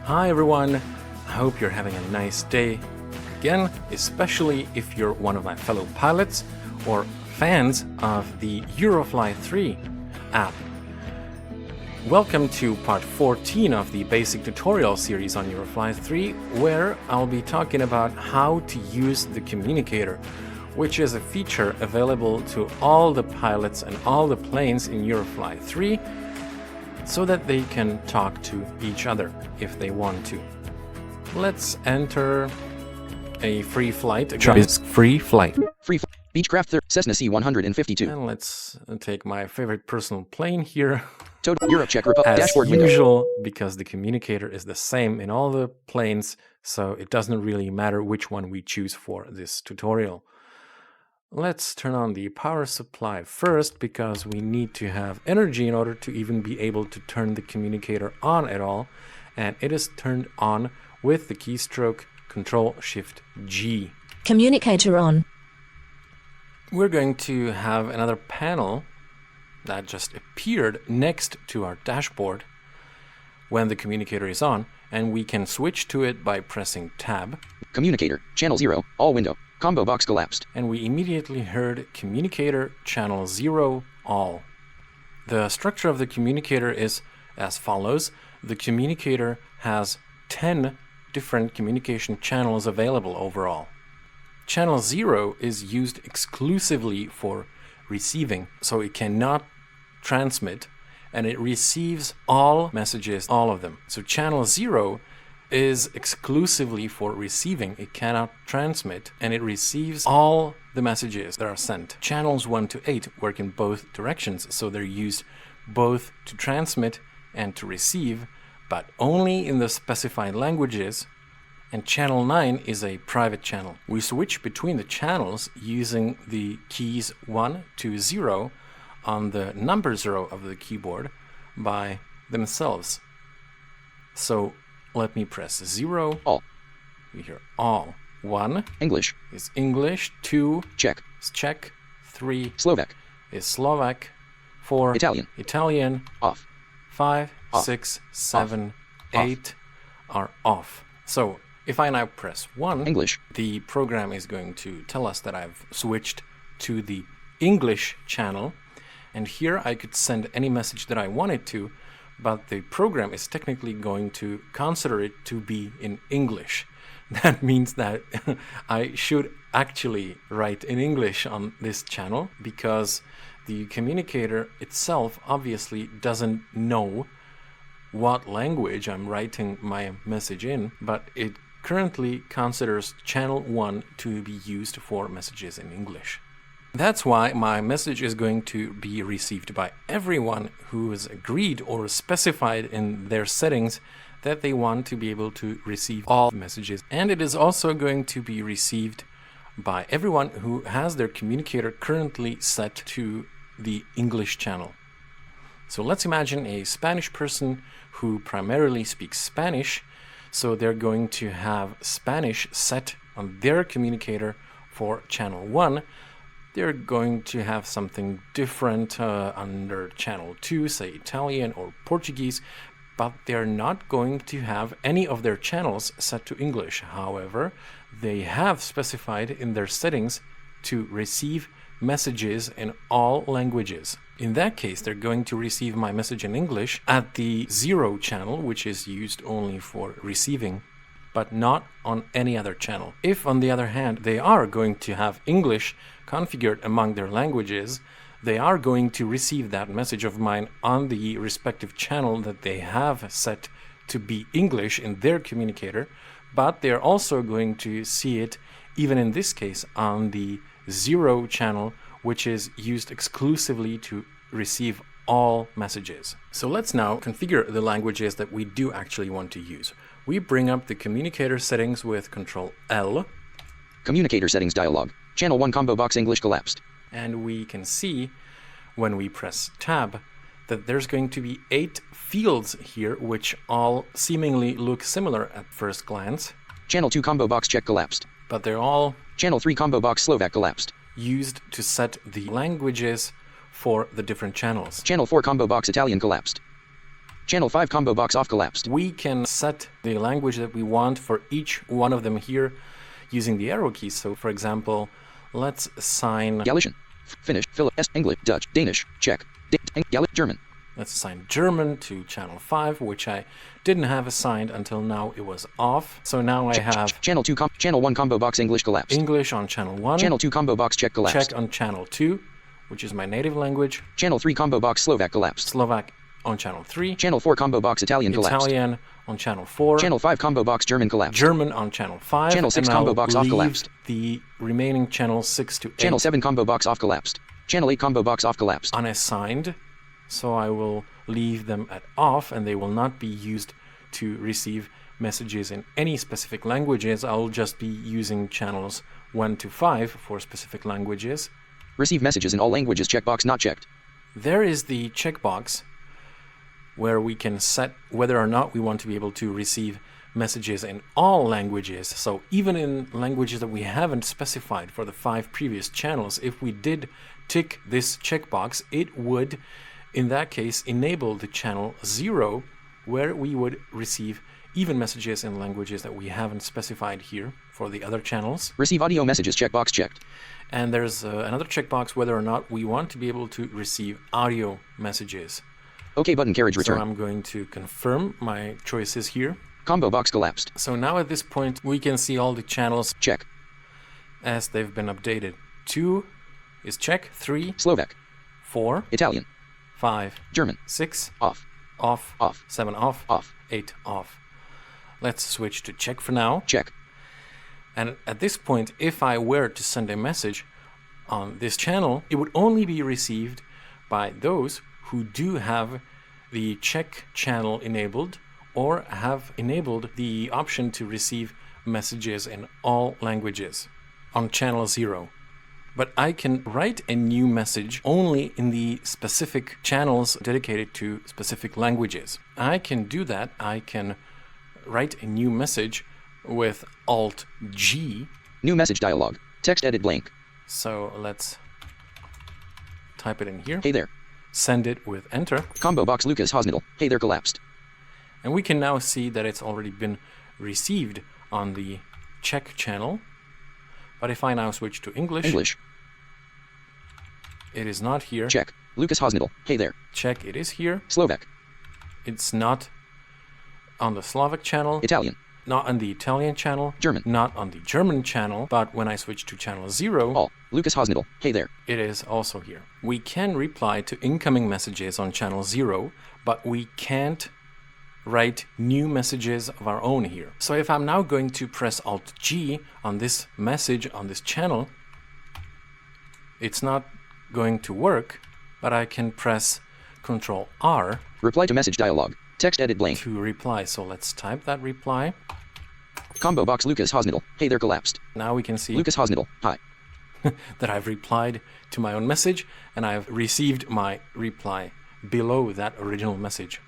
Hi everyone, I hope you're having a nice day again, especially if you're one of my fellow pilots or fans of the Eurofly 3 app. Welcome to part 14 of the basic tutorial series on Eurofly 3, where I'll be talking about how to use the communicator, which is a feature available to all the pilots and all the planes in Eurofly 3, so that they can talk to each other if they want to. Let's enter a free flight. It's free flight. Beechcraft Cessna C-152. And let's take my favorite personal plane here. Total Europe Czech Republic. As Dashboard usual, window. because the communicator is the same in all the planes, so it doesn't really matter which one we choose for this tutorial. Let's turn on the power supply first, because we need to have energy in order to even be able to turn the communicator on at all. And it is turned on with the keystroke Control-Shift-G. Communicator on. We're going to have another panel that just appeared next to our dashboard when the communicator is on, and we can switch to it by pressing Tab. Communicator, channel 0, all window. Combo box collapsed. And we immediately heard communicator channel 0 all. The structure of the communicator is as follows. The communicator has 10 different communication channels available overall. Channel 0 is used exclusively for receiving, so it cannot transmit, and it receives all messages, all of them. So channel 0 is exclusively for receiving. It cannot transmit, and it receives all the messages that are sent. Channels 1 to 8 work in both directions, so they're used both to transmit and to receive, but only in the specified languages. And channel 9 is a private channel. We switch between the channels using the keys 1 to 0 on the number 0 of the keyboard by themselves. So let me press 0. All. We hear all. 1 English is English. 2 Czech is Czech. 3 Slovak is Slovak. 4 Italian Italian. off 5, Off. 6, 7, Off. 8 are off. So if I now press 1, English the program is going to tell us that I've switched to the English channel, and here I could send any message that I wanted to, but the program is technically going to consider it to be in English. That means that I should actually write in English on this channel, because the communicator itself obviously doesn't know what language I'm writing my message in, but it currently considers channel 1 to be used for messages in English. That's why my message is going to be received by everyone who has agreed or specified in their settings that they want to be able to receive all messages. And it is also going to be received by everyone who has their communicator currently set to the English channel. So let's imagine a Spanish person who primarily speaks Spanish, so they're going to have Spanish set on their communicator for channel 1. They're going to have something different under channel 2, say Italian or Portuguese, but they're not going to have any of their channels set to English. However, they have specified in their settings to receive messages in all languages. In that case, they're going to receive my message in English at the 0 channel, which is used only for receiving, but not on any other channel. If, on the other hand, they are going to have English configured among their languages, they are going to receive that message of mine on the respective channel that they have set to be English in their communicator, but they're also going to see it, even in this case, on the 0 channel, which is used exclusively to receive all messages. So let's now configure the languages that we do actually want to use. We bring up the communicator settings with Control-L. Communicator settings dialog. Channel 1 combo box English collapsed. And we can see when we press Tab that there's going to be 8 fields here, which all seemingly look similar at first glance. Channel 2 combo box Czech collapsed. But they're all Channel 3 combo box Slovak collapsed. used to set the languages for the different channels. Channel 4 combo box Italian collapsed. Channel 5 combo box off collapsed. We can set the language that we want for each one of them here using the arrow keys. So for example, let's assign Galician, Finnish, English, Dutch, Danish, Czech, German. Let's assign German to channel 5, which I didn't have assigned until now. It was off. So now I have channel 1 combo box English collapsed. English on channel 1. Channel 2 combo box Czech collapsed. Czech on channel 2, which is my native language. Channel 3 combo box Slovak collapsed. Slovak on channel 3. Channel 4 combo box Italian collapsed. Italian on channel 4. Channel 5 combo box German collapsed. German on channel 5. Channel 6 combo box off collapsed. The remaining channels 6 to 8. Channel 7 combo box off collapsed. Channel 8 combo box off collapsed. Unassigned. So I will leave them at off, and they will not be used to receive messages in any specific languages. I'll just be using channels 1 to 5 for specific languages. Receive messages in all languages checkbox not checked. There is the checkbox where we can set whether or not we want to be able to receive messages in all languages. So even in languages that we haven't specified for the 5 previous channels, if we did tick this checkbox, it would, in that case, enable the channel 0, where we would receive even messages in languages that we haven't specified here for the other channels. Receive audio messages checkbox checked. And there's another checkbox whether or not we want to be able to receive audio messages. OK button carriage return. So I'm going to confirm my choices here. Combo box collapsed. So now at this point we can see all the channels Czech as they've been updated. 2 is Czech, 3 Slovak, 4 Italian, 5 German, 6 off, off, off, 7 off, off, 8 off. Let's switch to Czech for now. Czech. And at this point, if I were to send a message on this channel, it would only be received by those who do have the Czech channel enabled or have enabled the option to receive messages in all languages on channel 0. But I can write a new message only in the specific channels dedicated to specific languages. I can do that. I can write a new message with Alt-G. New message dialog. Text edit blank. So let's type it in here. Hey there. Send it with enter. Combo box Lucas Hosnadel. Hey there collapsed. And we can now see that it's already been received on the Czech channel. But if I now switch to English, it is not here. Czech. Lucas Hosnadel. Hey there. Czech, it is here. Slovak. It's not on the Slovak channel. Italian. Not on the Italian channel. German. Not on the German channel. But when I switch to channel 0, all. Lucas Hosnadel. Hey there. It is also here. We can reply to incoming messages on channel 0, but we can't write new messages of our own here. So if I'm now going to press Alt-G on this message on this channel, it's not going to work, but I can press Ctrl-R. Reply to message dialog. Text edit blank. To reply. So let's type that reply. Combo box Lucas Hosnadel. Hey there collapsed. Now we can see Lucas Hosnadel. Hi. that I've replied to my own message and I've received my reply below that original message.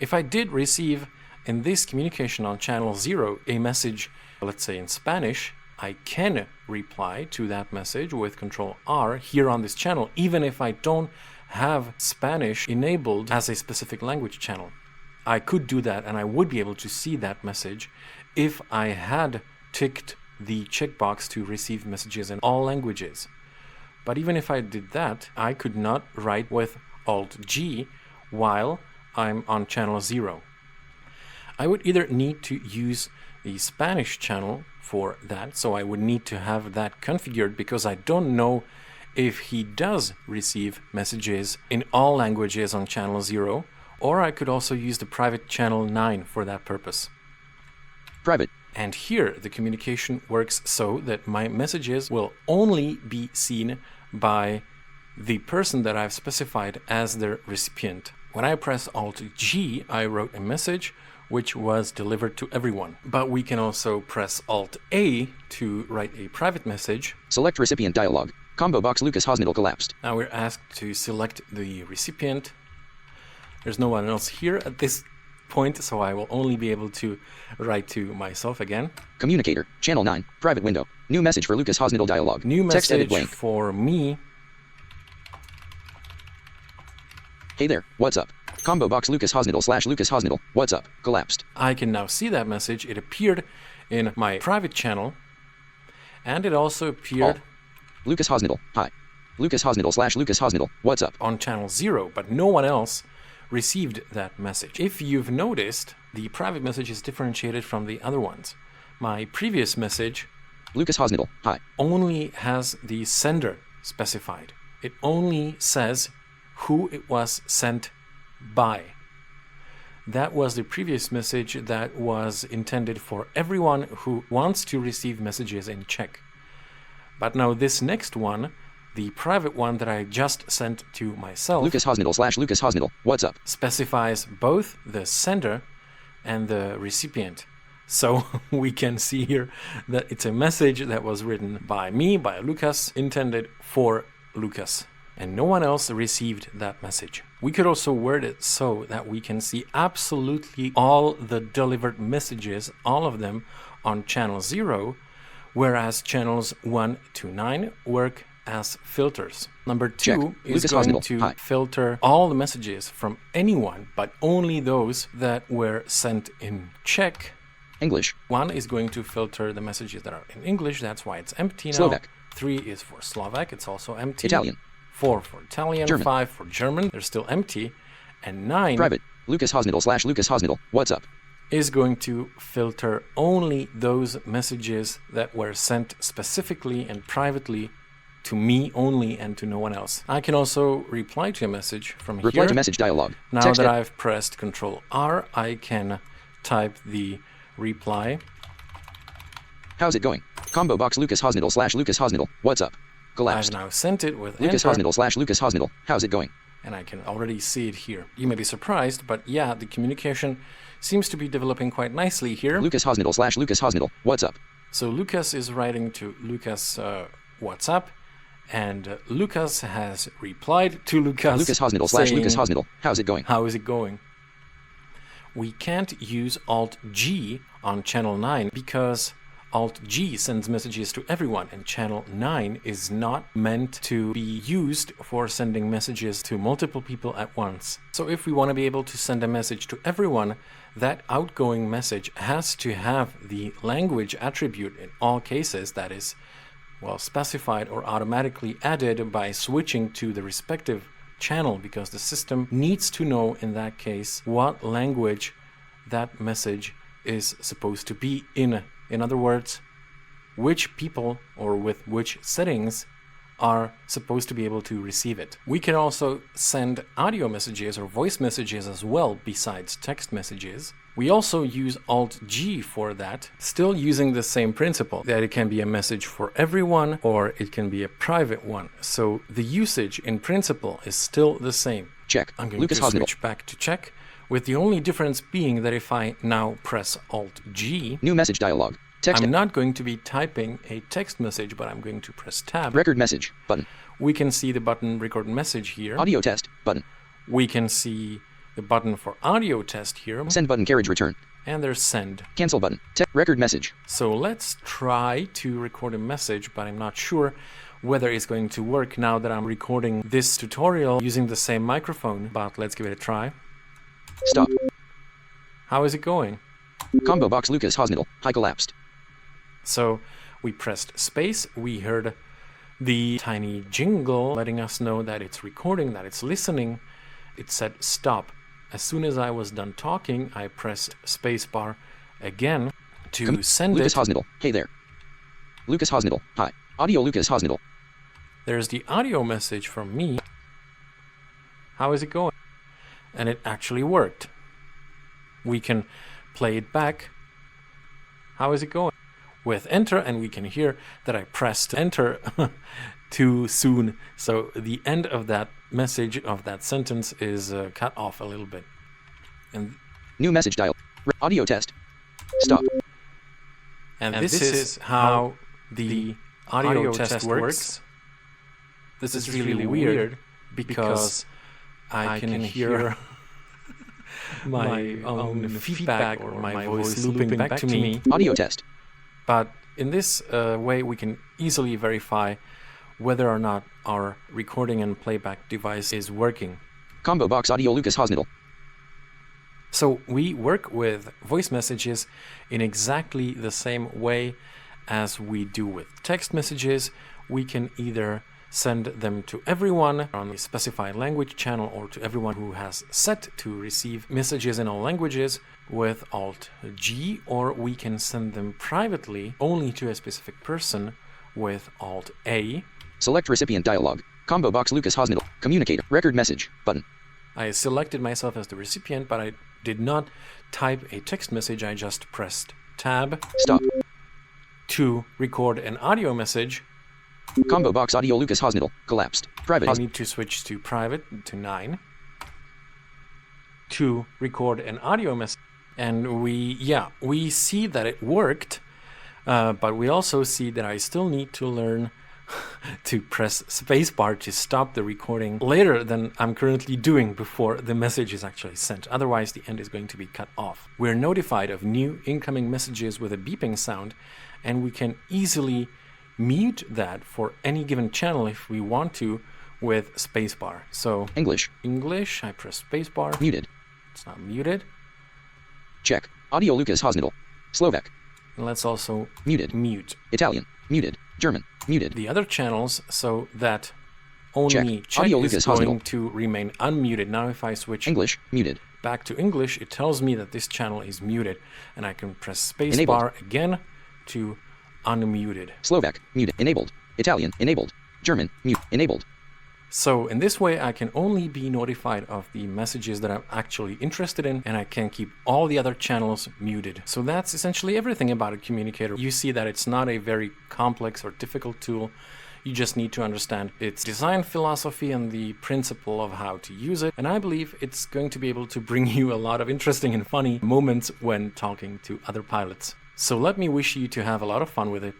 If I did receive in this communication on channel 0 a message, let's say in Spanish, I can reply to that message with Ctrl-R here on this channel, even if I don't have Spanish enabled as a specific language channel. I could do that and I would be able to see that message if I had ticked the checkbox to receive messages in all languages. But even if I did that, I could not write with Alt-G while I'm on channel 0. I would either need to use the Spanish channel for that, so I would need to have that configured because I don't know if he does receive messages in all languages on channel 0, or I could also use the private channel 9 for that purpose. Private. And here the communication works so that my messages will only be seen by the person that I've specified as their recipient. When I press Alt-G, I wrote a message which was delivered to everyone. But we can also press Alt-A to write a private message. Select recipient dialog. Combo box Lucas Hosnadel collapsed. Now we're asked to select the recipient. There's no one else here at this point, so I will only be able to write to myself again. Communicator, channel 9, private window. New message for Lucas Hosnadel dialog. New Text edit message blank. for me. Hey there, what's up? Combo box Lucas Hosnidal / Lucas Hosnidal. What's up? Collapsed. I can now see that message. It appeared in my private channel, and it also appeared Lucas Hosnidal. Hi. Lucas Hosnidal / Lucas Hosnidal. What's up? on channel 0, but no one else received that message. If you've noticed, the private message is differentiated from the other ones. My previous message Lucas Hosnidal. Hi. only has the sender specified. It only says who it was sent by. That was the previous message that was intended for everyone who wants to receive messages in Czech. But now this next one, the private one that I just sent to myself, Lucas Hosnidal / Lucas Hosnidal. What's up? specifies both the sender and the recipient. So we can see here that it's a message that was written by me, by Lucas, intended for Lucas, and no one else received that message. We could also word it so that we can see absolutely all the delivered messages, all of them, on channel 0, whereas channels 1 to 9 work as filters. Number 2 Check. is Lucas going Hosnidal. to Hi. filter all the messages from anyone, but only those that were sent in Czech. English. 1 is going to filter the messages that are in English, that's why it's empty now. Slovak. 3 is for Slovak, it's also empty. Italian. 4 for Italian, German. 5 for German, they're still empty. And 9 Private. Lucas Hosnidal / Lucas Hosnidal. What's up? is going to filter only those messages that were sent specifically and privately to me only and to no one else. I can also reply to a message from Reply here. to message dialog. Now Text that it. I've pressed Control R, I can type the reply. How's it going? Combo box Lucas Hosnidal / Lucas Hosnidal. What's up? I've Collapsed. now sent it with Lucas enter, Hosnidal / Lucas Hosnidal. How's it going? and I can already see it here. You may be surprised, but yeah, the communication seems to be developing quite nicely here. Lucas Hosnidal / Lucas Hosnidal. What's up? So Lucas is writing to Lucas WhatsApp, and Lucas has replied to Lucas. Lucas Hosnidal / saying, Lucas Hosnidal. How's it going? How is it going? We can't use Alt-G on channel 9 because Alt-G sends messages to everyone, and channel 9 is not meant to be used for sending messages to multiple people at once. So if we want to be able to send a message to everyone, that outgoing message has to have the language attribute in all cases that is, well, specified or automatically added by switching to the respective channel, because the system needs to know in that case what language that message is supposed to be in. In other words, which people or with which settings are supposed to be able to receive it. We can also send audio messages or voice messages as well besides text messages. We also use Alt-G for that, still using the same principle, that it can be a message for everyone or it can be a private one. So the usage in principle is still the same. Check. I'm going Lucas to Hosnidal. switch back to Czech, with the only difference being that if I now press Alt-G, New message dialog. Text I'm it. not going to be typing a text message, but I'm going to press Tab. Record message. Button. We can see the button Record Message here. Audio test. Button. We can see the button for audio test here. Send button. Carriage return. And there's Send. Cancel button. Record message. So let's try to record a message, but I'm not sure whether it's going to work now that I'm recording this tutorial using the same microphone, but let's give it a try. Stop. How is it going? Combo box Lucas Hosnidal. High collapsed. So we pressed space, we heard the tiny jingle letting us know that it's recording, that it's listening. It said stop. As soon as I was done talking, I pressed spacebar again to send Lucas it. Hosnidal. Hey there. Lucas Hosnidal. Hi. Audio Lucas Hosnidal. There's the audio message from me. How is it going? And it actually worked. We can play it back. How is it going? With enter, and we can hear that I pressed enter too soon. So the end of that message, of that sentence, is cut off a little bit. And New message dial. Audio test. Stop. And this is how the audio test works. This is really weird because I can hear my own feedback or my voice looping back to me. Audio test. But in this way, we can easily verify whether or not our recording and playback device is working. Combo box audio Lucas Hosnidal. So we work with voice messages in exactly the same way as we do with text messages. We can either send them to everyone on the specified language channel or to everyone who has set to receive messages in all languages with Alt-G, or we can send them privately only to a specific person with Alt-A. Select recipient dialog. Combo box Lucas Hosnitl. Communicator. Record message. Button. I selected myself as the recipient, but I did not type a text message. I just pressed Tab. Stop. To record an audio message. Combo box audio Lucas Hosnitl. Collapsed. Private. I need to switch to private to 9. To record an audio message. And we see that it worked, but we also see that I still need to learn to press spacebar to stop the recording later than I'm currently doing before the message is actually sent. Otherwise, the end is going to be cut off. We're notified of new incoming messages with a beeping sound, and we can easily mute that for any given channel if we want to with spacebar. So English, I press spacebar. muted. It's not muted. Czech, audio Lucas Hosnitl. Slovak, And let's also muted. mute Italian, muted. German, muted. the other channels so that only Czech Audio is Lucas going Hosnitl. to remain unmuted. Now if I switch English, muted. back to English, it tells me that this channel is muted, and I can press Enabled. spacebar again to unmuted. Slovak, muted. Enabled. Italian, enabled. German, mute. Enabled. So in this way, I can only be notified of the messages that I'm actually interested in, and I can keep all the other channels muted. So that's essentially everything about a communicator. You see that it's not a very complex or difficult tool. You just need to understand its design philosophy and the principle of how to use it. And I believe it's going to be able to bring you a lot of interesting and funny moments when talking to other pilots. So let me wish you to have a lot of fun with it.